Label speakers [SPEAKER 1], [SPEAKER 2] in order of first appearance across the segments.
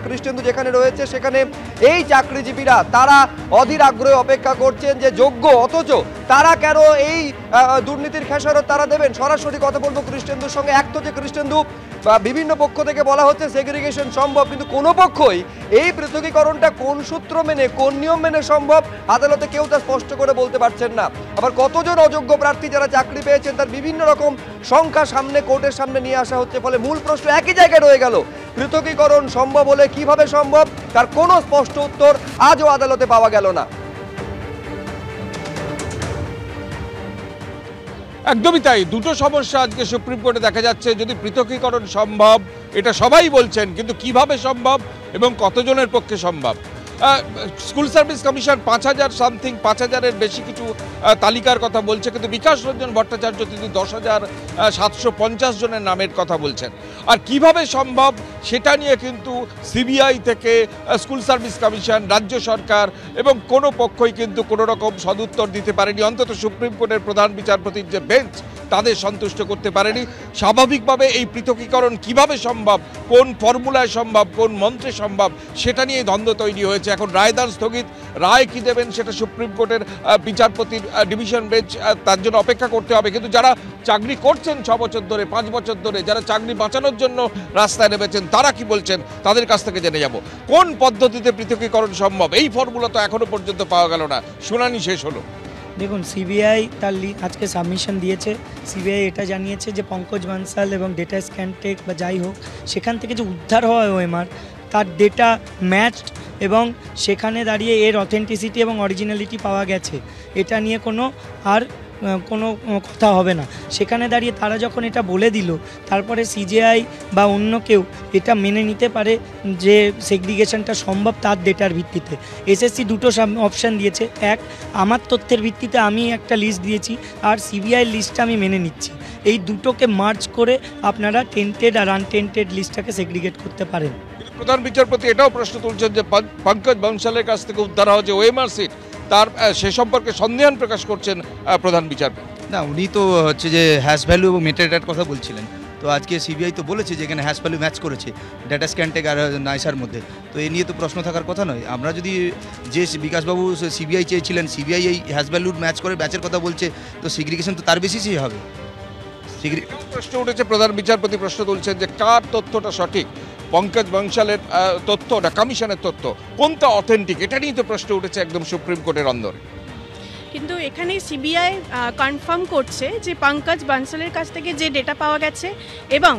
[SPEAKER 1] কৃষ্ণেন্দু যেখানে রয়েছে সেখানে এই চাকরিজীবীরা তারা অধীর আগ্রহে অপেক্ষা করছেন যে যোগ্য, অথচ তারা কেন এই দুর্নীতির খেসারত তারা দেবেন। সরাসরি কথা বলবো কৃষ্ণেন্দুর সঙ্গে। এক তো যে কৃষ্ণেন্দু বিভিন্ন পক্ষ থেকে বলা হচ্ছে সেগ্রিগেশন সম্ভব, কিন্তু কোনো পক্ষই এই পৃথকীকরণটা কোন সূত্র মেনে কোন নিয়ম মেনে সম্ভব আদালতে কেউ তা স্পষ্ট করে বলতে পারছেন না। আবার কতজন অযোগ্য প্রার্থী যারা চাকরি পেয়েছেন তার বিভিন্ন রকম সংখ্যা সামনে কোর্টের সামনে নিয়ে আসা হচ্ছে, ফলে মূল প্রশ্ন একই জায়গায় রয়ে গেল, পৃথকীকরণ সম্ভব হলে কিভাবে সম্ভব তার কোনো স্পষ্ট উত্তর আজও আদালতে পাওয়া গেল না।
[SPEAKER 2] একদমই তাই, দুটো সমস্যা আজকে সুপ্রিম কোর্টে দেখা যাচ্ছে। যদি পৃথকীকরণ সম্ভব এটা সবাই বলছেন, কিন্তু কিভাবে সম্ভব এবং কতজনের পক্ষে সম্ভব। স্কুল সার্ভিস কমিশন 5000 সামথিং 5000-এর বেশি কিছু তালিকার কথা বলছে, কিন্তু বিকাশ রঞ্জন ভট্টাচার্য তিনি 10,750 জনের নামের কথা বলছেন। আর কিভাবে সম্ভব সেটা নিয়ে কিন্তু সিবিআই থেকে স্কুল সার্ভিস কমিশন, রাজ্য সরকার এবং কোনো পক্ষই কিন্তু কোনো রকম সদুত্তর দিতে পারেনি। অন্তত সুপ্রিম কোর্টের প্রধান বিচারপতির যে বেঞ্চ তাদের সন্তুষ্ট করতে পারেনি। স্বাভাবিকভাবে এই পৃথকীকরণ কিভাবে সম্ভব, কোন ফর্মুলায় সম্ভব, কোন মন্ত্রে সম্ভব, সেটা নিয়ে দ্বন্দ্ব তৈরি হয়েছে। এখন রায়দান স্থগিত, রায় কি দেবেন সেটা সুপ্রিম কোর্টের বিচারপতির ডিভিশন বেঞ্চ, তার জন্য অপেক্ষা করতে হবে। কিন্তু যারা চাকরি করছেন 6 বছর ধরে, 5 বছর ধরে, যারা চাকরি বাঁচানোর জন্য রাস্তায় নেমেছেন, তারা কি বলছেন তাদের কাছ থেকে জেনে যাব। কোন পদ্ধতিতে পৃথকীকরণ সম্ভব এই ফর্মুলা তো এখনো পর্যন্ত পাওয়া গেল না। শুনানি শেষ হলো।
[SPEAKER 3] দেখুন, সিবিআই তার আজকে সাবমিশন দিয়েছে। সিবিআই এটা জানিয়েছে যে পঙ্কজ বানসাল এবং ডেটা স্ক্যানটেক বা যাই হোক সেখান থেকে যে উদ্ধার হয় ওএমআর, তার ডেটা ম্যাচড এবং সেখানে দাঁড়িয়ে এর অথেন্টিসিটি এবং অরিজিনালিটি পাওয়া গেছে। এটা নিয়ে কোনো কথা হবে না। সেখানে দাঁড়িয়ে তারা যখন এটা বলে দিল, তারপরে সিজিআই বা অন্য কেউ এটা মেনে নিতে পারে যে সেগ্রিগেশনটা সম্ভব তার ডেটার ভিত্তিতে। এসএসসি দুটো অপশান দিয়েছে, এক আমার তথ্যের ভিত্তিতে আমি একটা লিস্ট দিয়েছি, আর সিবিআই লিস্টটা আমি মেনে নিচ্ছি। এই দুটোকে মার্জ করে আপনারা টেন্টেড আর আনটেন্টেড লিস্টটাকে সেগ্রিগেট করতে পারেন।
[SPEAKER 2] প্রধান বিচারপতি এটাও প্রশ্ন তুলছেন যে পঙ্কজ বানসালের কাছ থেকে উদ্ধার হওয়া যে ওএমআর সিট, তার সে সম্পর্কে সন্দেহান প্রকাশ করছেন প্রধান বিচারপতি।
[SPEAKER 4] না, উনি তো হচ্ছে যে হ্যাশ ভ্যালু এবং মেটাডেটার কথা বলছিলেন। তো আজকে সিবিআই তো বলেছে যে এখানে হ্যাশ ভ্যালু ম্যাচ করেছে ডেটা স্ক্যানটেক আর নাইসার মধ্যে। তো এ নিয়ে তো প্রশ্ন থাকার কথা নয়। আমরা যদি যে বিকাশবাবু সিবিআই চেয়েছিলেন, সিবিআই এই হ্যাশ ভ্যালুর ম্যাচ করে ব্যাচের কথা বলছে, তো সিগ্রিগেশন তো তার বেসিসই হবে।
[SPEAKER 2] প্রশ্ন উঠেছে, প্রধান বিচারপতি প্রশ্ন তুলছেন যে কার তথ্যটা সঠিক, পঙ্কজ বানসালের তথ্য না কমিশনের তথ্য, কোনটা অথেন্টিক, এটা নিয়ে তো প্রশ্ন উঠেছে একদম সুপ্রিম কোর্টের অন্দরে।
[SPEAKER 5] কিন্তু এখানে সিবিআই কনফার্ম করছে যে পঙ্কজ বানসালের কাছ থেকে যে ডেটা পাওয়া গেছে এবং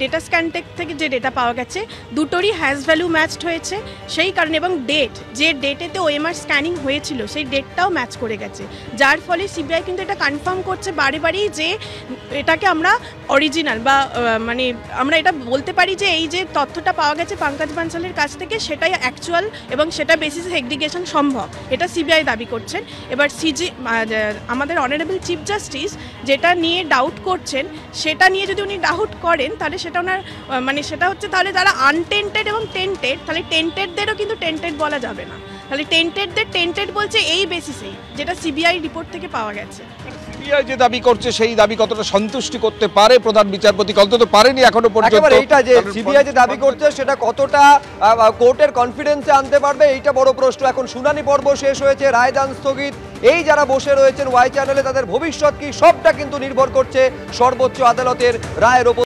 [SPEAKER 5] ডেটা স্ক্যানটেক থেকে যে ডেটা পাওয়া গেছে দুটোরই হ্যাশ ভ্যালু ম্যাচড হয়েছে। সেই কারণে এবং যে ডেটেতে ওএমআর স্ক্যানিং হয়েছিল সেই ডেটটাও ম্যাচ করে গেছে, যার ফলে সিবিআই কিন্তু এটা কনফার্ম করছে বারেবারই যে এটাকে আমরা অরিজিনাল বা আমরা এটা বলতে পারি যে এই যে তথ্যটা পাওয়া গেছে পঙ্কজ বানসালের কাছ থেকে সেটাই অ্যাকচুয়াল এবং সেটা বেসিসে সেগ্রিগেশন সম্ভব, এটা সিবিআই দাবি করছেন। এবার আমাদের অনারেবল চিফ জাস্টিস যেটা নিয়ে ডাউট করছেন, সেটা নিয়ে যদি উনি ডাউট করেন তাহলে সেটা ওনার সেটা হচ্ছে তাহলে যারা আনটেন্টেড এবং টেন্টেড, তাহলে টেন্টেডদেরও কিন্তু টেন্টেড বলা যাবে না। তাহলে টেন্টেডদের টেন্টেড বলছে এই বেসিসেই, যেটা সিবিআই রিপোর্ট থেকে পাওয়া গেছে।
[SPEAKER 2] সিবিআই যে দাবি করছে সেই দাবি কতটা সন্তুষ্টি করতে পারে প্রধান বিচারপতি, অন্তত পারেনি এখনো পর্যন্ত।
[SPEAKER 1] এইটা যে সিবিআই যে দাবি করছে সেটা কতটা কোর্টের কনফিডেন্সে আনতে পারবে, এইটা বড় প্রশ্ন। এখন শুনানি পর্ব শেষ হয়েছে, রায়দান স্থগিত। এই যারা বসে রয়েছেন ওয়াই চ্যানেলে, তাদের ভবিষ্যৎ কি, সবটা কিন্তু নির্ভর করছে সর্বোচ্চ আদালতের রায়ের ওপর।